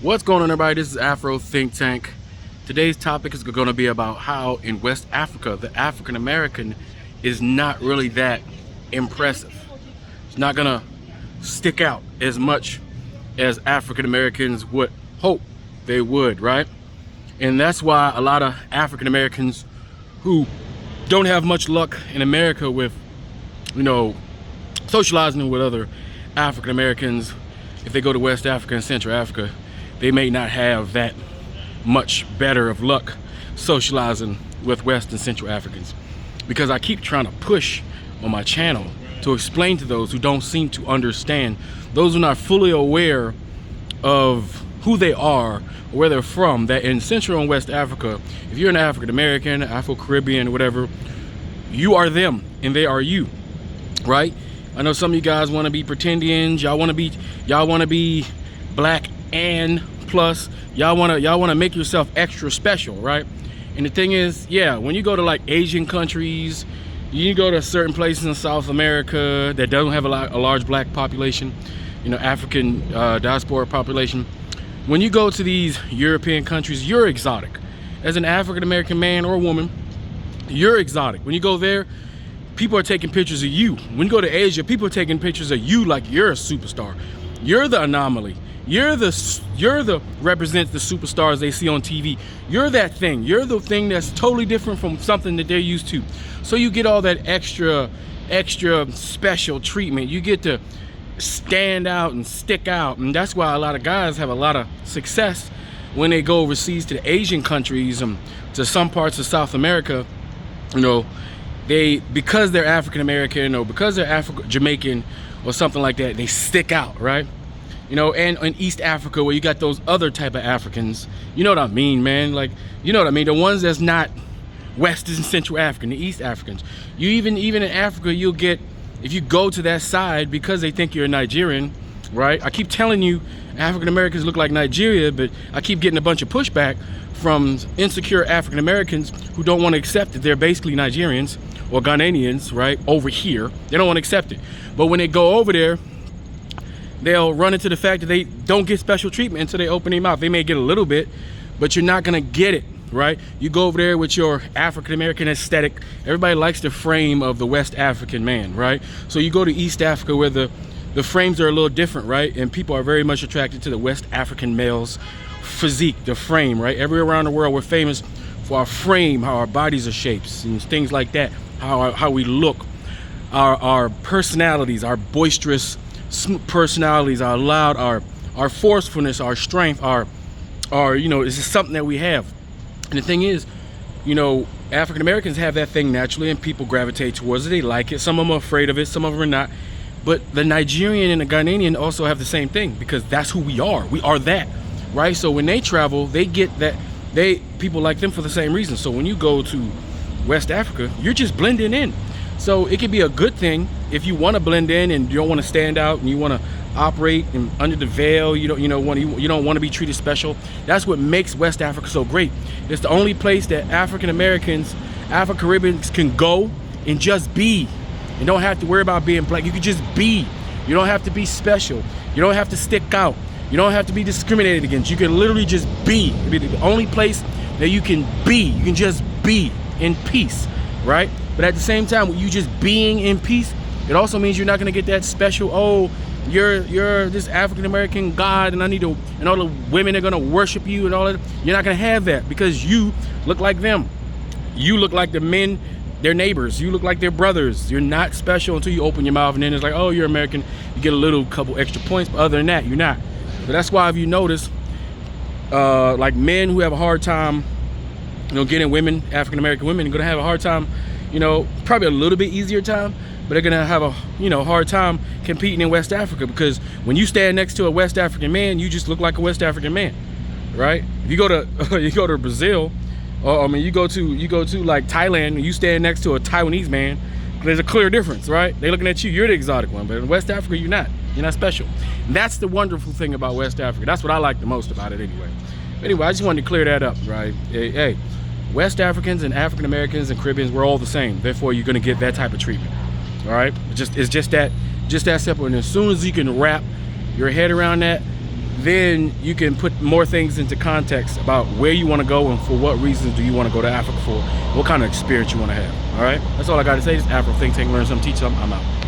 What's going on, everybody? This is Afro Think Tank. Today's topic is going to be about how in West Africa the African American is not really that impressive. It's not going to stick out as much as African Americans would hope they would, right? And that's why a lot of African Americans who don't have much luck in America with, socializing with other African Americans, if they go to West Africa and Central Africa, they may not have that much better of luck socializing with West and Central Africans. Because I keep trying to push on my channel to explain to those who don't seem to understand, those who are not fully aware of who they are or where they're from, that in Central and West Africa, if you're an African American, Afro-Caribbean, whatever, you are them and they are you, right? I know some of you guys want to be pretendians, y'all want to be black and plus, y'all want to make yourself extra special, right? And the thing is, yeah, when you go to like Asian countries, you go to certain places in South America that don't have a large black population, African diaspora population. When you go to these European countries, you're exotic. As an African American man or woman, you're exotic. When you go there, people are taking pictures of you. When you go to Asia, people are taking pictures of you like you're a superstar. You're the anomaly. You're the represents the superstars they see on TV. You're that thing. You're the thing that's totally different from something that they're used to. So you get all that extra special treatment. You get to stand out and stick out. And that's why a lot of guys have a lot of success when they go overseas to the Asian countries and to some parts of South America. Because they're African American or because they're Jamaican or something like that, they stick out, right? And in East Africa, where you got those other type of Africans, you know what I mean, man? Like, you know what I mean? The ones that's not West and Central African, the East Africans. You even in Africa, you'll get, if you go to that side, because they think you're a Nigerian, right? I keep telling you, African Americans look like Nigeria, but I keep getting a bunch of pushback from insecure African Americans who don't want to accept that they're basically Nigerians or Ghanaians, right? Over here, they don't want to accept it. But when they go over there, they'll run into the fact that they don't get special treatment until they open their mouth. They may get a little bit, but you're not gonna get it, right? You go over there with your African American aesthetic. Everybody likes the frame of the West African man, right? So you go to East Africa where the frames are a little different, right? And people are very much attracted to the West African male's physique, the frame, right? Everywhere around the world, we're famous for our frame, how our bodies are shaped and things like that, how we look, our personalities, our boisterous personalities, our loud, our forcefulness, our strength, our this is something that we have. And the thing is, African Americans have that thing naturally and people gravitate towards it. They like it. Some of them are afraid of it, some of them are not. But the Nigerian and the Ghanaian also have the same thing, because that's who we are. We are that, right? So when they travel, they get that, people like them for the same reason. So when you go to West Africa, you're just blending in. So it could be a good thing if you want to blend in and you don't want to stand out and you want to operate under the veil. You don't want to be treated special. That's what makes West Africa so great. It's the only place that African Americans, Afro-Caribbeans can go and just be. You don't have to worry about being black. You can just be. You don't have to be special. You don't have to stick out. You don't have to be discriminated against. You can literally just be. It'll be the only place that you can be. You can just be in peace, right? But at the same time, you just being in peace, it also means you're not gonna get that special, oh, you're this African American god and and all the women are gonna worship you and all that. You're not gonna have that, because you look like them. You look like the men, their neighbors. You look like their brothers. You're not special until you open your mouth, and then it's like, oh, you're American. You get a couple extra points, but other than that, you're not. So that's why if you notice, like men who have a hard time, getting women, African American women, are gonna have a hard time, probably a little bit easier time, but they're gonna have a hard time competing in West Africa, because when you stand next to a West African man, you just look like a West African man, right? If you go to Brazil, or you go to like Thailand, and you stand next to a Taiwanese man, there's a clear difference, right? They're looking at you, you're the exotic one, but in West Africa, you're not special. And that's the wonderful thing about West Africa. That's what I like the most about it anyway. Anyway, I just wanted to clear that up, right? Hey, West Africans and African Americans and Caribbeans, we're all the same. Therefore, you're gonna get that type of treatment. All right, it's just that simple. And as soon as you can wrap your head around that, then you can put more things into context about where you want to go and for what reasons do you want to go to Africa for, what kind of experience you want to have. All right, that's all I got to say. This is Afro Think Tank, learn something, teach something. I'm out.